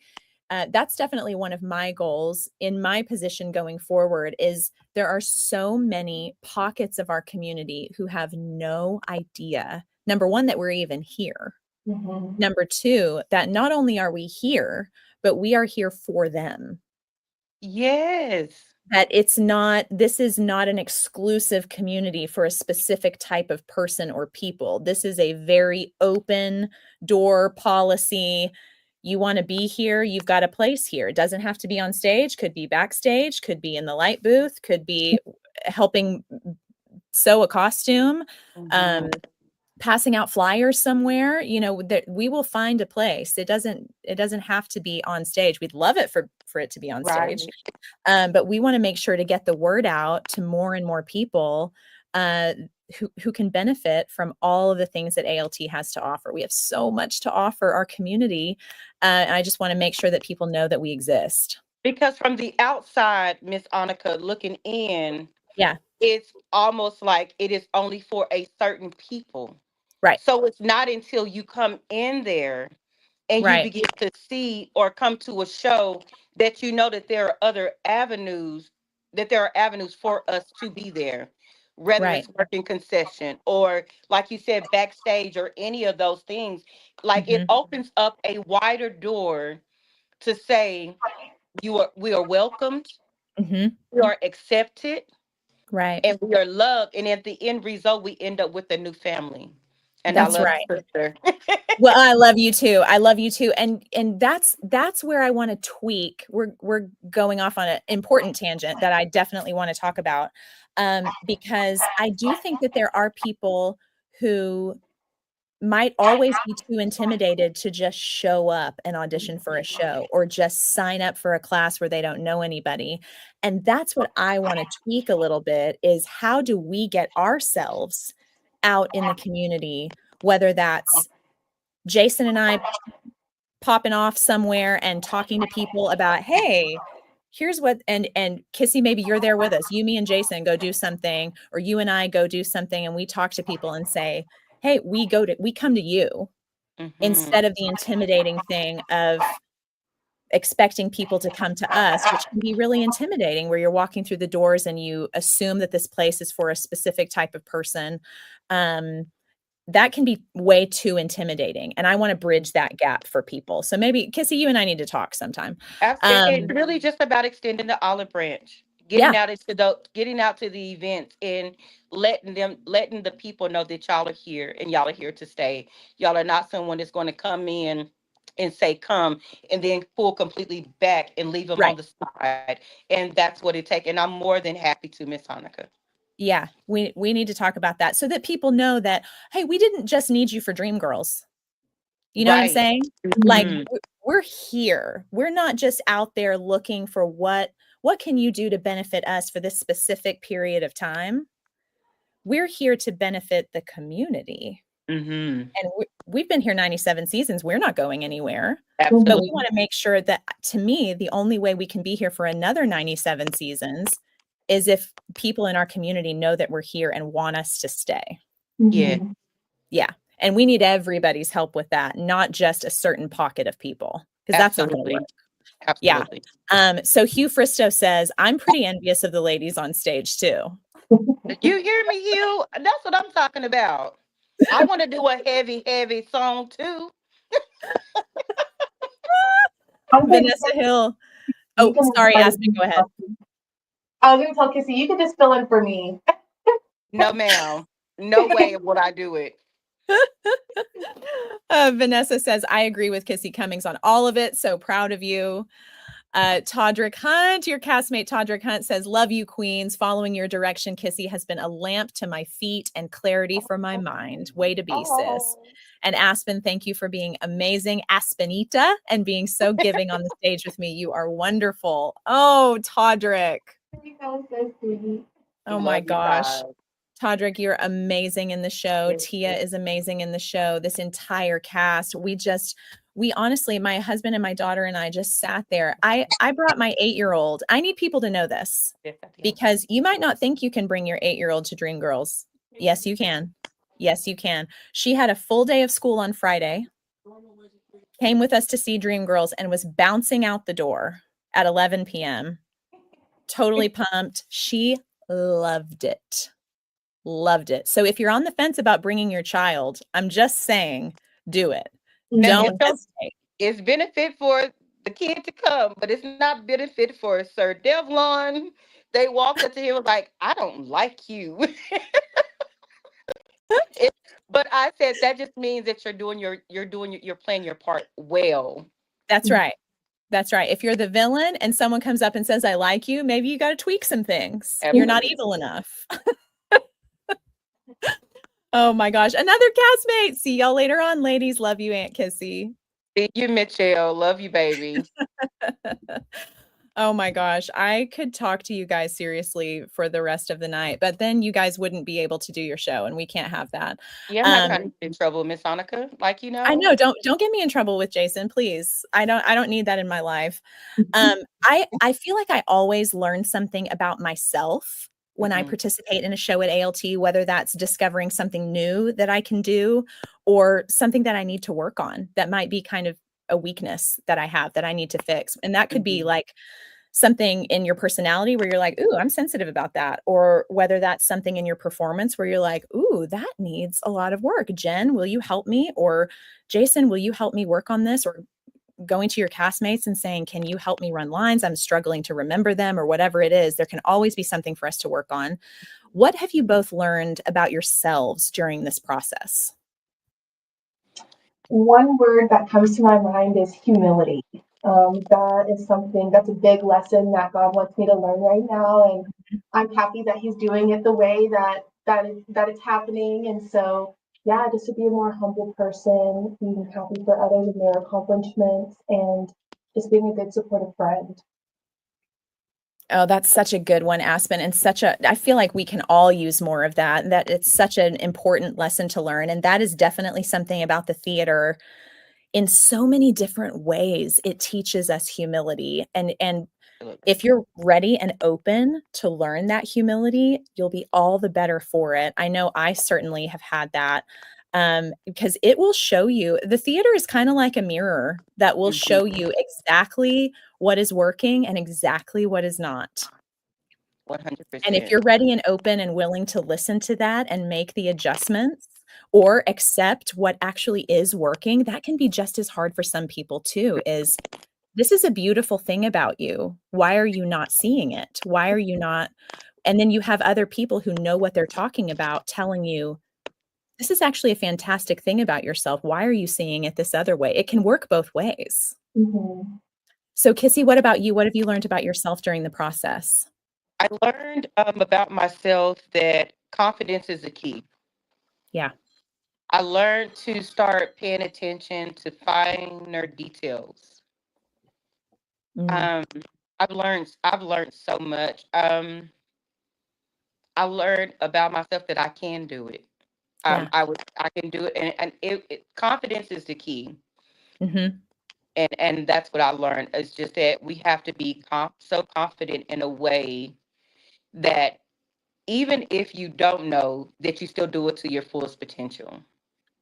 Speaker 1: that's definitely one of my goals in my position going forward. Is there are so many pockets of our community who have no idea. Number one, that we're even here.
Speaker 2: Mhm.
Speaker 1: Number two, that not only are we here, but we are here for them.
Speaker 3: Yes.
Speaker 1: That this is not an exclusive community for a specific type of person or people. This is a very open door policy. You want to be here, you've got a place here. It doesn't have to be on stage, could be backstage, could be in the light booth, could be helping sew a costume, um,
Speaker 3: Mhm.
Speaker 1: passing out flyers somewhere. That we will find a place. It doesn't have to be on stage. We'd love it for it to be on
Speaker 3: Right.
Speaker 1: stage, but we want to make sure to get the word out to more and more people uh, who can benefit from all of the things that ALT has to offer. We have so much to offer our community, and I just want to make sure that people know that we exist.
Speaker 3: Because from the outside, Miss Annika, looking in,
Speaker 1: Yeah,
Speaker 3: it's almost like it is only for a certain people.
Speaker 1: right,
Speaker 3: So it's not until you come in there and you
Speaker 1: right.
Speaker 3: begin to see or come to a show that you know that there are avenues for us to be there. whether
Speaker 1: Right.
Speaker 3: it's working concession or, like you said, backstage or any of those things. Like it opens up a wider door to say we are welcomed,
Speaker 1: Hmm.
Speaker 3: we are accepted,
Speaker 1: Right.
Speaker 3: and we are loved. And at the end result, we end up with a new family. And I
Speaker 1: That's
Speaker 3: love
Speaker 1: right.
Speaker 3: you, sister.
Speaker 1: Well, I love you too. I love you too. And that's where I want to tweak. We're going off on an important tangent that I definitely want to talk about. Because I do think that there are people who might always be too intimidated to just show up and audition for a show or just sign up for a class where they don't know anybody. And that's what I want to tweak a little bit is how do we get ourselves out in the community, whether that's Jason and I popping off somewhere and talking to people about, hey, here's what, and Kissy, maybe you're there with us. You, me, and Jason go do something, or you and I go do something, and we talk to people and say, hey, we come to you,
Speaker 3: Hmm.
Speaker 1: instead of the intimidating thing of expecting people to come to us, which can be really intimidating, where you're walking through the doors and you assume that this place is for a specific type of person. That can be way too intimidating. And I want to bridge that gap for people. So maybe Kissy, you and I need to talk sometime.
Speaker 3: It's really just about extending the olive branch,
Speaker 1: Yeah,
Speaker 3: getting out to the events and letting the people know that y'all are here and y'all are here to stay. Y'all are not someone that's going to come in and say come and then pull completely back and leave them
Speaker 1: right.
Speaker 3: on the side. And that's what it takes. And I'm more than happy to, Miss Hanukkah.
Speaker 1: Yeah, we need to talk about that so that people know that, hey, we didn't just need you for Dreamgirls. You know what I'm
Speaker 3: Right.
Speaker 1: saying? Like
Speaker 3: Mhm.
Speaker 1: we're here. We're not just out there looking for what can you do to benefit us for this specific period of time. We're here to benefit the community.
Speaker 3: Mhm.
Speaker 1: And we've been here 97 seasons. We're not going anywhere. But we
Speaker 3: Absolutely.
Speaker 1: want to make sure that, to me, the only way we can be here for another 97 seasons is if people in our community know that we're here and want us to stay.
Speaker 3: Yeah.
Speaker 1: Yeah. And we need everybody's help with that, not just a certain pocket of people, because that's not going to work.
Speaker 3: Absolutely.
Speaker 1: Yeah.
Speaker 3: Absolutely.
Speaker 1: So Hugh Fristo says, I'm pretty envious of the ladies on stage too.
Speaker 3: You hear me, Hugh? That's what I'm talking about. I want to do a heavy, heavy song too.
Speaker 1: Vanessa Hill.
Speaker 2: You
Speaker 1: Oh,
Speaker 2: can
Speaker 1: sorry,
Speaker 2: let
Speaker 1: Aspen,
Speaker 2: me
Speaker 1: go ahead.
Speaker 2: talk. I was gonna tell Kissy, you can just fill in for me.
Speaker 3: No, ma'am. No way would I do it.
Speaker 1: Vanessa says, I agree with Kissy Cummings on all of it. So proud of you. Todrick Hunt, your castmate Todrick Hunt says, love you, queens. Following your direction, Kissy has been a lamp to my feet and clarity for my mind. Way to be, sis.
Speaker 2: Oh,
Speaker 1: And Aspen, thank you for being amazing, Aspenita, and being so giving on the stage with me. You are wonderful. Oh, Todrick.
Speaker 2: you sound so sweet.
Speaker 1: Oh my
Speaker 3: Love you
Speaker 1: gosh.
Speaker 3: guys.
Speaker 1: Todrick, you're amazing in the show. Tia is amazing in the show. This entire cast. We honestly, my husband and my daughter and I just sat there. I brought my 8-year-old. I need people to know this because you might not think you can bring your 8-year-old to Dreamgirls. Yes, you can. Yes, you can. She had a full day of school on Friday, came with us to see Dreamgirls, and was bouncing out the door at 11 p.m. Totally pumped. She loved it. Loved it. So if you're on the fence about bringing your child, I'm just saying, do it.
Speaker 3: Now,
Speaker 1: Don't
Speaker 3: it's, so-
Speaker 1: hesitate.
Speaker 3: it's benefit for the kid to come, but it's not benefit for Sir Devlon. They walked up to him and was like, I don't like you. It- but I said that just means that you're playing your part well.
Speaker 1: That's right. That's right. If you're the villain and someone comes up and says, I like you, maybe you got to tweak some things. You're not
Speaker 3: Absolutely.
Speaker 1: evil enough. Oh my gosh. Another castmate. See y'all later on, ladies. Love you, Aunt Kissy.
Speaker 3: Thank you, Michelle. Love you, baby.
Speaker 1: Oh my gosh. I could talk to you guys seriously for the rest of the night, but then you guys wouldn't be able to do your show, and we can't have that.
Speaker 3: Yeah, I'm not trying to get in trouble, Miss Hanukkah. Like
Speaker 1: I know, don't get me in trouble with Jason, please. I don't need that in my life. I feel like I always learn something about myself when I
Speaker 3: Mhm.
Speaker 1: participate in a show at ALT, whether that's discovering something new that I can do or something that I need to work on that might be kind of a weakness that I have that I need to fix. And that could be
Speaker 3: Mhm.
Speaker 1: like something in your personality where you're like, ooh, I'm sensitive about that. Or whether that's something in your performance where you're like, ooh, that needs a lot of work. Jen, will you help me? Or Jason, will you help me work on this? Or going to your castmates and saying, can you help me run lines? I'm struggling to remember them, or whatever it is. There can always be something for us to work on. What have you both learned about yourselves during this process?
Speaker 2: One word that comes to my mind is humility. That is something that's a big lesson that God wants me to learn right now, and I'm happy that He's doing it the way that it's happening. And so, yeah, just to be a more humble person, being happy for others and their accomplishments, and just being a good supportive friend.
Speaker 1: Oh, that's such a good one, Aspen. And I feel like we can all use more of that, that it's such an important lesson to learn. And that is definitely something about the theater in so many different ways. It teaches us humility. And if you're ready and open to learn that humility, you'll be all the better for it. I know I certainly have had that, because it will show you. The theater is kind of like a mirror that will show you exactly what is working and exactly what is not.
Speaker 3: 100%.
Speaker 1: And if you're ready and open and willing to listen to that and make the adjustments or accept what actually is working, that can be just as hard for some people too. Is this is a beautiful thing about you. Why are you not seeing it? Why are you not? And then you have other people who know what they're talking about telling you, this is actually a fantastic thing about yourself. Why are you seeing it this other way? It can work both ways.
Speaker 2: Mm-hmm.
Speaker 1: So, Kissy, what about you? What have you learned about yourself during the process?
Speaker 3: I learned about myself that confidence is the key.
Speaker 1: Yeah.
Speaker 3: I learned to start paying attention to finer details.
Speaker 1: Mm,
Speaker 3: Um, I've learned so much. I learned about myself that I can do it.
Speaker 1: yeah.
Speaker 3: I can do it, and confidence is the key.
Speaker 1: Hmm.
Speaker 3: And that's what I learned. It's just that we have to be so confident in a way that even if you don't know, that you still do it to your fullest potential.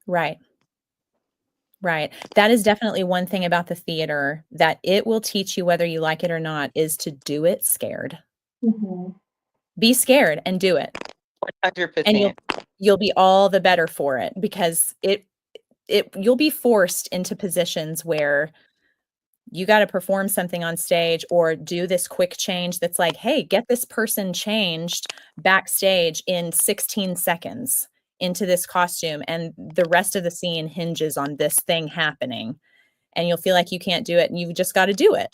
Speaker 1: Right. Right. That is definitely one thing about the theater that it will teach you whether you like it or not is to do it scared.
Speaker 2: Mm-hmm.
Speaker 1: Be scared and do it. And
Speaker 3: 100%.
Speaker 1: you'll be all the better for it because you'll be forced into positions where you got to perform something on stage or do this quick change that's like, hey, get this person changed backstage in 16 seconds into this costume. And the rest of the scene hinges on this thing happening. And you'll feel like you can't do it and you've just got to do it.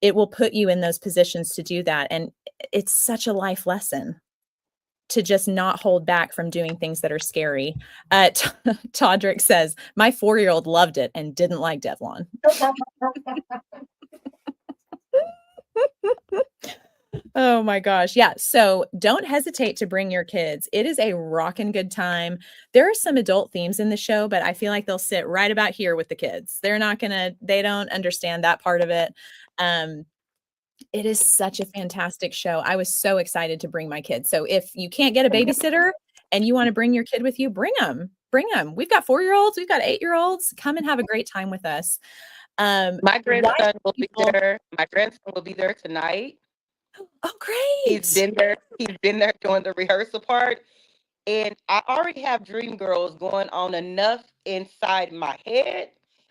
Speaker 1: It will put you in those positions to do that. And it's such a life lesson to just not hold back from doing things that are scary. Todrick says, my 4-year-old loved it and didn't like Devlon. Oh my gosh. Yeah. So don't hesitate to bring your kids. It is a rockin' good time. There are some adult themes in the show, but I feel like they'll sit right about here with the kids. They don't understand that part of it. Um, it is such a fantastic show. I was so excited to bring my kids. So if you can't get a babysitter and you want to bring your kid with you, bring them. Bring them. We've got 4-year-olds, we've got 8-year-olds. Come and have a great time with us.
Speaker 3: My
Speaker 1: Why
Speaker 3: grandson
Speaker 1: should
Speaker 3: will be
Speaker 1: people?
Speaker 3: there. My grandson will be there tonight.
Speaker 1: Oh,
Speaker 3: He's
Speaker 1: great.
Speaker 3: been there. He's been there doing the rehearsal part. And I already have Dreamgirls going on enough inside my head.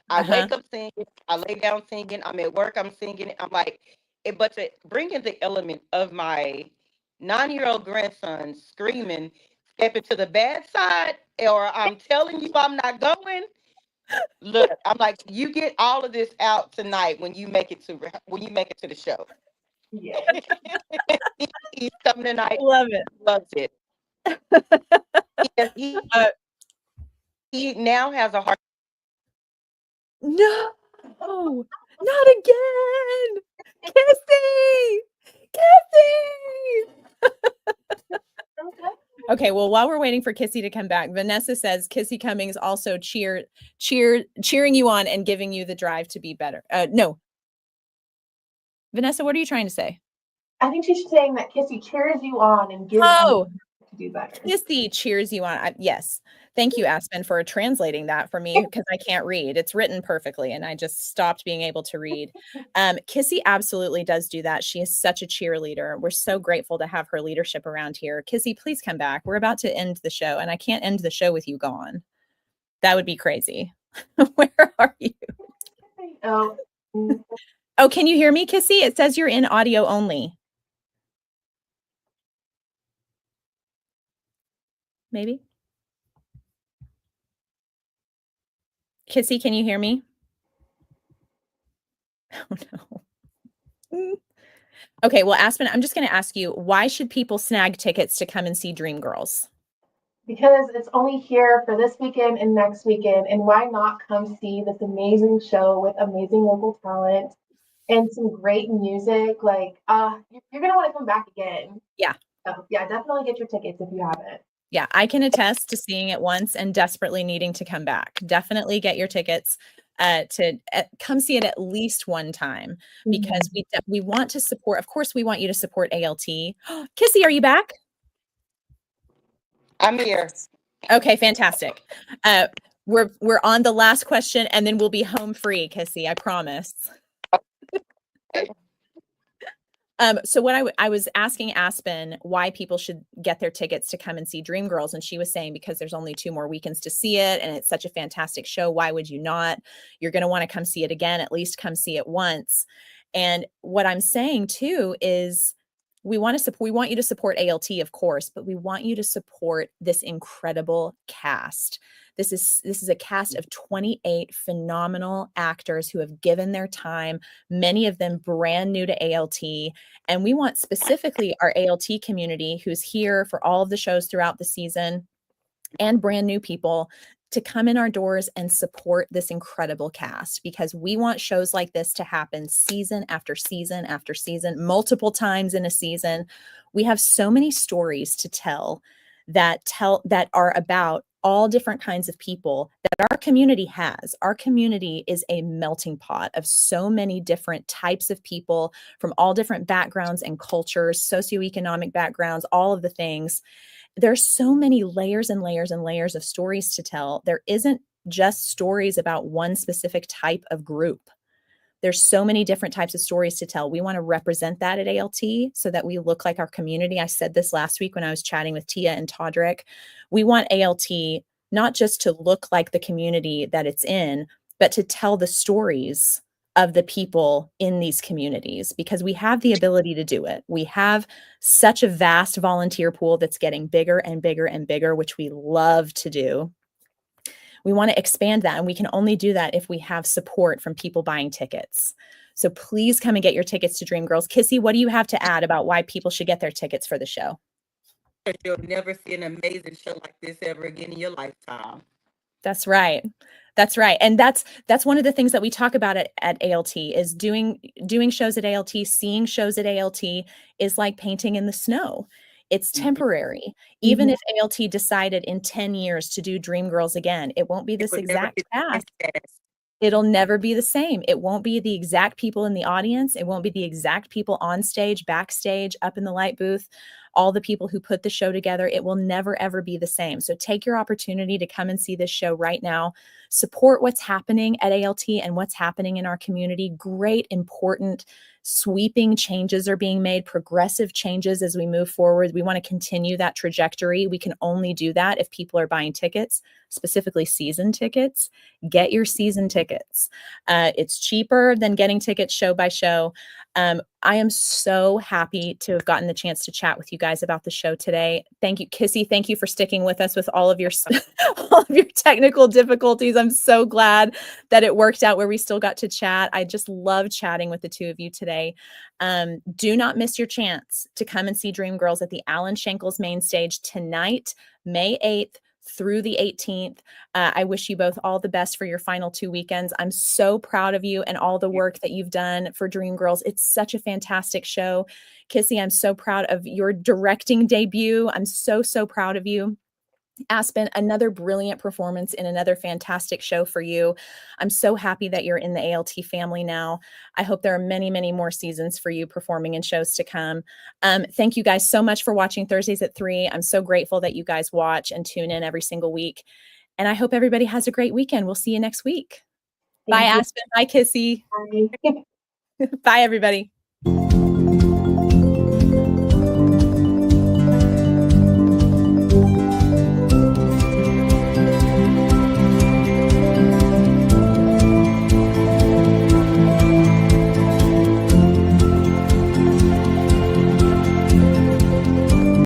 Speaker 3: I
Speaker 1: Uh-huh.
Speaker 3: wake up singing, I lay down singing, I'm at work, I'm singing. I'm like, but to bring in the element of my 9-year-old grandson screaming, step into the bad side, or I'm telling you I'm not going. Look, I'm like, you get all of this out tonight when you make it to the show.
Speaker 2: Yes.
Speaker 3: He's coming tonight.
Speaker 1: Love it.
Speaker 3: Loves it. He,
Speaker 1: Uh,
Speaker 3: he now has a heart.
Speaker 1: no, not again. Kissy, Kissy. Okay, well, while we're waiting for Kissy to come back, Vanessa says Kissey Cummings also cheering you on and giving you the drive to be better. No, Vanessa, what are you trying to say?
Speaker 2: I think she's saying that Kissy cheers you on and gives you
Speaker 1: Oh,
Speaker 2: to do better.
Speaker 1: Kissey cheers you on. Yes. Thank you, Aspen, for translating that for me because I can't read. It's written perfectly and I just stopped being able to read. Kissey absolutely does do that. She is such a cheerleader. We're so grateful to have her leadership around here. Kissey, please come back. We're about to end the show and I can't end the show with you gone. That would be crazy. Where are you?
Speaker 2: Oh.
Speaker 1: Oh, can you hear me, Kissey? It says you're in audio only. Maybe. Kissey, can you hear me? Oh no. Okay, well, Aspen, I'm just going to ask you, why should people snag tickets to come and see Dreamgirls?
Speaker 2: Because it's only here for this weekend and next weekend, and why not come see this amazing show with amazing local talent and some great music? Like, you're gonna want to come back again.
Speaker 1: Yeah.
Speaker 2: So, yeah, definitely get your tickets if you haven't.
Speaker 1: Yeah, I can attest to seeing it once and desperately needing to come back. Definitely get your tickets to come see it at least one time because we want to support. Of course, we want you to support ALT. Kissey, are you back?
Speaker 3: I'm here.
Speaker 1: Okay, fantastic. We're on the last question and then we'll be home free, Kissey, I promise. So what I was asking Aspen why people should get their tickets to come and see Dreamgirls, and she was saying because there's only 2 more weekends to see it, and it's such a fantastic show. Why would you not? You're going to want to come see it again. At least come see it once. And what I'm saying too is we want you to support ALT, of course, but we want you to support this incredible cast. This is a cast of 28 phenomenal actors who have given their time, many of them brand new to ALT. And we want specifically our ALT community who's here for all of the shows throughout the season and brand new people to come in our doors and support this incredible cast because we want shows like this to happen season after season after season, multiple times in a season. We have so many stories to tell that are about all different kinds of people that our community has. Our community is a melting pot of so many different types of people from all different backgrounds and cultures, socioeconomic backgrounds, all of the things. There's so many layers and layers and layers of stories to tell. There isn't just stories about one specific type of group. There's so many different types of stories to tell. We want to represent that at ALT so that we look like our community. I said this last week when I was chatting with Tia and Todrick. We want ALT not just to look like the community that it's in, but to tell the stories of the people in these communities because we have the ability to do it. We have such a vast volunteer pool that's getting bigger and bigger and bigger, which we love to do. We want to expand that, and we can only do that if we have support from people buying tickets. So please come and get your tickets to Dreamgirls. Kissey, what do you have to add about why people should get their tickets for the show?
Speaker 3: You'll never see an amazing show like this ever again in your lifetime.
Speaker 1: That's right. That's right. And that's one of the things that we talk about at ALT is doing shows at ALT, seeing shows at ALT is like painting in the snow. It's temporary. Even if ALT decided in 10 years to do Dreamgirls again, it won't be this exact cast. It'll never be the same. It won't be the exact people in the audience. It won't be the exact people on stage, backstage, up in the light booth, all the people who put the show together. It will never, ever be the same. So take your opportunity to come and see this show right now. Support what's happening at ALT and what's happening in our community. Great, important, sweeping changes are being made, progressive changes as we move forward. We want to continue that trajectory. We can only do that if people are buying tickets, specifically season tickets. Get your season tickets. It's cheaper than getting tickets show by show. I am so happy to have gotten the chance to chat with you guys about the show today. Thank you, Kissey. Thank you for sticking with us with all of your all of your technical difficulties. I'm so glad that it worked out where we still got to chat. I just love chatting with the two of you today. Do not miss your chance to come and see Dreamgirls at the Alan Schenkel's main stage tonight, May 8th. Through the 18th. I wish you both all the best for your final 2 weekends. I'm so proud of you and all the work that you've done for Dreamgirls. It's such a fantastic show. Kissey, I'm so proud of your directing debut. I'm so, so proud of you. Aspen, another brilliant performance in another fantastic show for you. I'm so happy that you're in the ALT family now. I hope there are many, many more seasons for you performing in shows to come. Thank you guys so much for watching Thursdays at 3. I'm so grateful that you guys watch and tune in every single week. And I hope everybody has a great weekend. We'll see you next week. Bye,
Speaker 2: Thank you.
Speaker 1: Aspen. Bye, Kissy.
Speaker 2: Bye.
Speaker 1: Bye, everybody.